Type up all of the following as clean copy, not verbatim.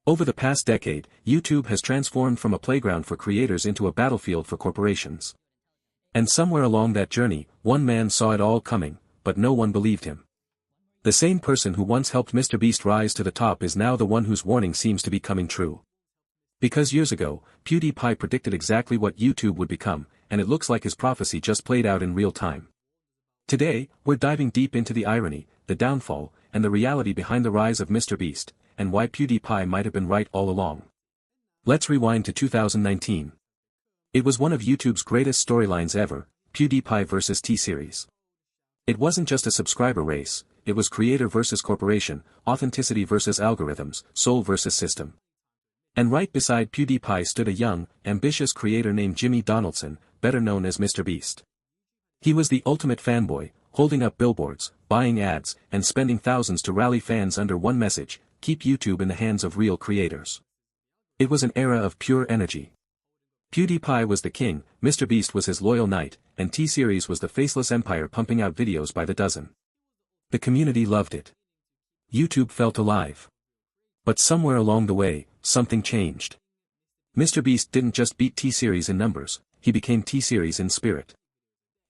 Over the past decade, YouTube has transformed from a playground for creators into a battlefield for corporations. And somewhere along that journey, one man saw it all coming, but no one believed him. The same person who once helped MrBeast rise to the top is now the one whose warning seems to be coming true. Because years ago, PewDiePie predicted exactly what YouTube would become, and it looks like his prophecy just played out in real time. Today, we're diving deep into the irony, the downfall, and the reality behind the rise of MrBeast, and why PewDiePie might have been right all along. Let's rewind to 2019. It was one of YouTube's greatest storylines ever, PewDiePie vs T-Series. It wasn't just a subscriber race, it was creator versus corporation, authenticity versus algorithms, soul versus system. And right beside PewDiePie stood a young, ambitious creator named Jimmy Donaldson, better known as MrBeast. He was the ultimate fanboy, holding up billboards, buying ads, and spending thousands to rally fans under one message: keep YouTube in the hands of real creators. It was an era of pure energy. PewDiePie was the king, MrBeast was his loyal knight, and T-Series was the faceless empire pumping out videos by the dozen. The community loved it. YouTube felt alive. But somewhere along the way, something changed. MrBeast didn't just beat T-Series in numbers, he became T-Series in spirit.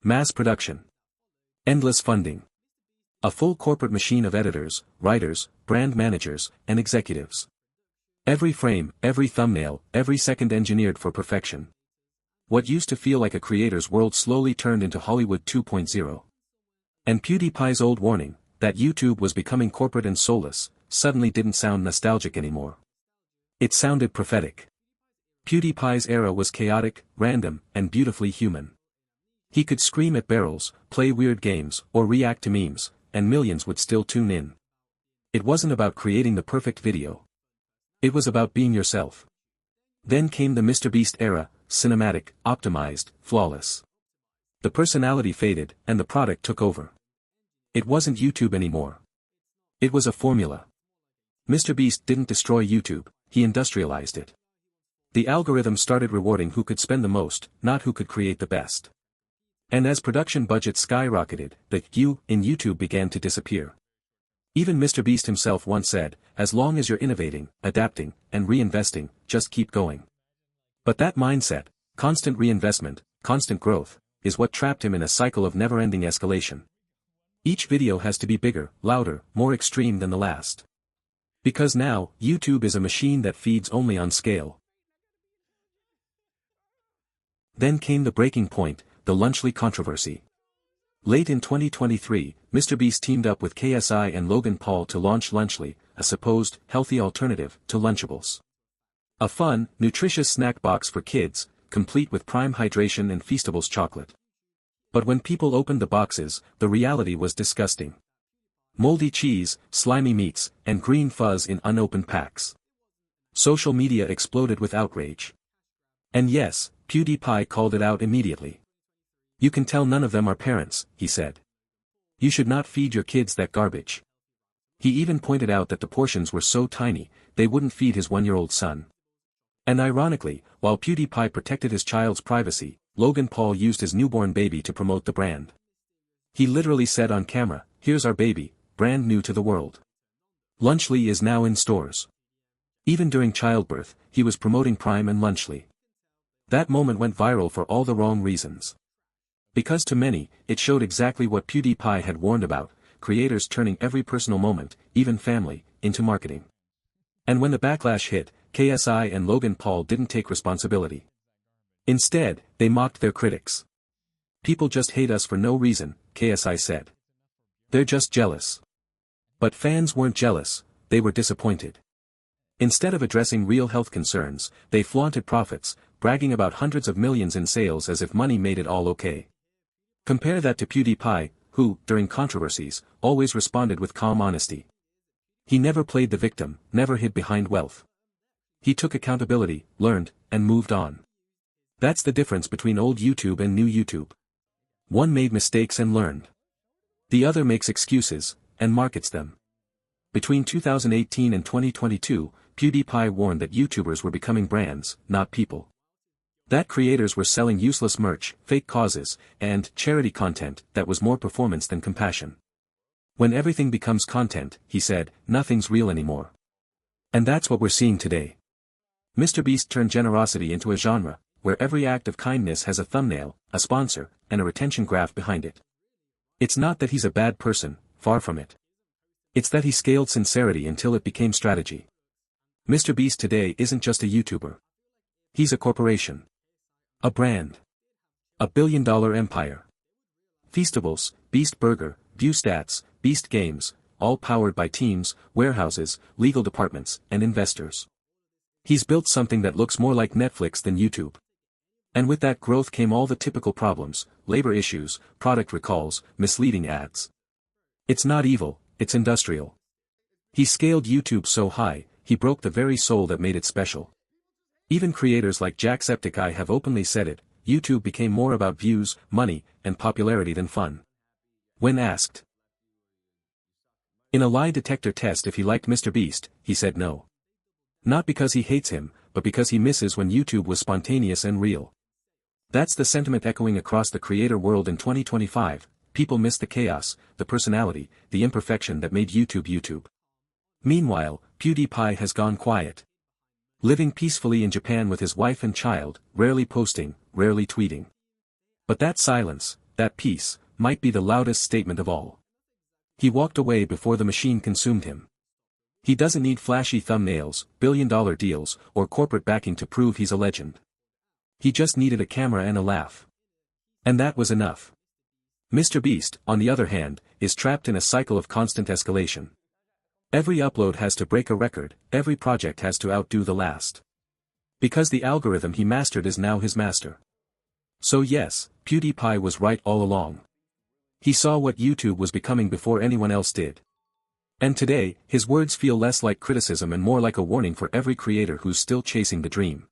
Mass production. Endless funding. A full corporate machine of editors, writers, brand managers, and executives. Every frame, every thumbnail, every second engineered for perfection. What used to feel like a creator's world slowly turned into Hollywood 2.0. And PewDiePie's old warning, that YouTube was becoming corporate and soulless, suddenly didn't sound nostalgic anymore. It sounded prophetic. PewDiePie's era was chaotic, random, and beautifully human. He could scream at barrels, play weird games, or react to memes, and millions would still tune in. It wasn't about creating the perfect video. It was about being yourself. Then came the MrBeast era, cinematic, optimized, flawless. The personality faded, and the product took over. It wasn't YouTube anymore. It was a formula. MrBeast didn't destroy YouTube, he industrialized it. The algorithm started rewarding who could spend the most, not who could create the best. And as production budgets skyrocketed, the "you" in YouTube began to disappear. Even MrBeast himself once said, as long as you're innovating, adapting, and reinvesting, just keep going. But that mindset, constant reinvestment, constant growth, is what trapped him in a cycle of never-ending escalation. Each video has to be bigger, louder, more extreme than the last. Because now, YouTube is a machine that feeds only on scale. Then came the breaking point, the Lunchly controversy. Late in 2023, MrBeast teamed up with KSI and Logan Paul to launch Lunchly, a supposed, healthy alternative to Lunchables. A fun, nutritious snack box for kids, complete with prime hydration and Feastables chocolate. But when people opened the boxes, the reality was disgusting. Moldy cheese, slimy meats, and green fuzz in unopened packs. Social media exploded with outrage. And yes, PewDiePie called it out immediately. You can tell none of them are parents, he said. You should not feed your kids that garbage. He even pointed out that the portions were so tiny, they wouldn't feed his 1-year-old son. And ironically, while PewDiePie protected his child's privacy, Logan Paul used his newborn baby to promote the brand. He literally said on camera, "Here's our baby, brand new to the world. Lunchly is now in stores." Even during childbirth, he was promoting Prime and Lunchly. That moment went viral for all the wrong reasons. Because to many, it showed exactly what PewDiePie had warned about, creators turning every personal moment, even family, into marketing. And when the backlash hit, KSI and Logan Paul didn't take responsibility. Instead, they mocked their critics. "People just hate us for no reason," KSI said. "They're just jealous." But fans weren't jealous, they were disappointed. Instead of addressing real health concerns, they flaunted profits, bragging about hundreds of millions in sales as if money made it all okay. Compare that to PewDiePie, who, during controversies, always responded with calm honesty. He never played the victim, never hid behind wealth. He took accountability, learned, and moved on. That's the difference between old YouTube and new YouTube. One made mistakes and learned. The other makes excuses, and markets them. Between 2018 and 2022, PewDiePie warned that YouTubers were becoming brands, not people. That creators were selling useless merch, fake causes, and charity content that was more performance than compassion. When everything becomes content, he said, nothing's real anymore. And that's what we're seeing today. MrBeast turned generosity into a genre, where every act of kindness has a thumbnail, a sponsor, and a retention graph behind it. It's not that he's a bad person, far from it. It's that he scaled sincerity until it became strategy. MrBeast today isn't just a YouTuber. He's a corporation. A brand. A billion-dollar empire. Feastables, Beast Burger, View Stats, Beast Games, all powered by teams, warehouses, legal departments, and investors. He's built something that looks more like Netflix than YouTube. And with that growth came all the typical problems, labor issues, product recalls, misleading ads. It's not evil, it's industrial. He scaled YouTube so high, he broke the very soul that made it special. Even creators like Jacksepticeye have openly said it, YouTube became more about views, money, and popularity than fun. When asked in a lie detector test if he liked MrBeast, he said no. Not because he hates him, but because he misses when YouTube was spontaneous and real. That's the sentiment echoing across the creator world in 2025, people miss the chaos, the personality, the imperfection that made YouTube YouTube. Meanwhile, PewDiePie has gone quiet. Living peacefully in Japan with his wife and child, rarely posting, rarely tweeting. But that silence, that peace, might be the loudest statement of all. He walked away before the machine consumed him. He doesn't need flashy thumbnails, billion-dollar deals, or corporate backing to prove he's a legend. He just needed a camera and a laugh. And that was enough. MrBeast, on the other hand, is trapped in a cycle of constant escalation. Every upload has to break a record, every project has to outdo the last. Because the algorithm he mastered is now his master. So yes, PewDiePie was right all along. He saw what YouTube was becoming before anyone else did. And today, his words feel less like criticism and more like a warning for every creator who's still chasing the dream.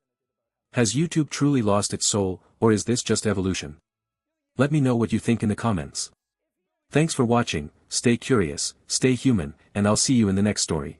Has YouTube truly lost its soul, or is this just evolution? Let me know what you think in the comments. Thanks for watching, stay curious, stay human, and I'll see you in the next story.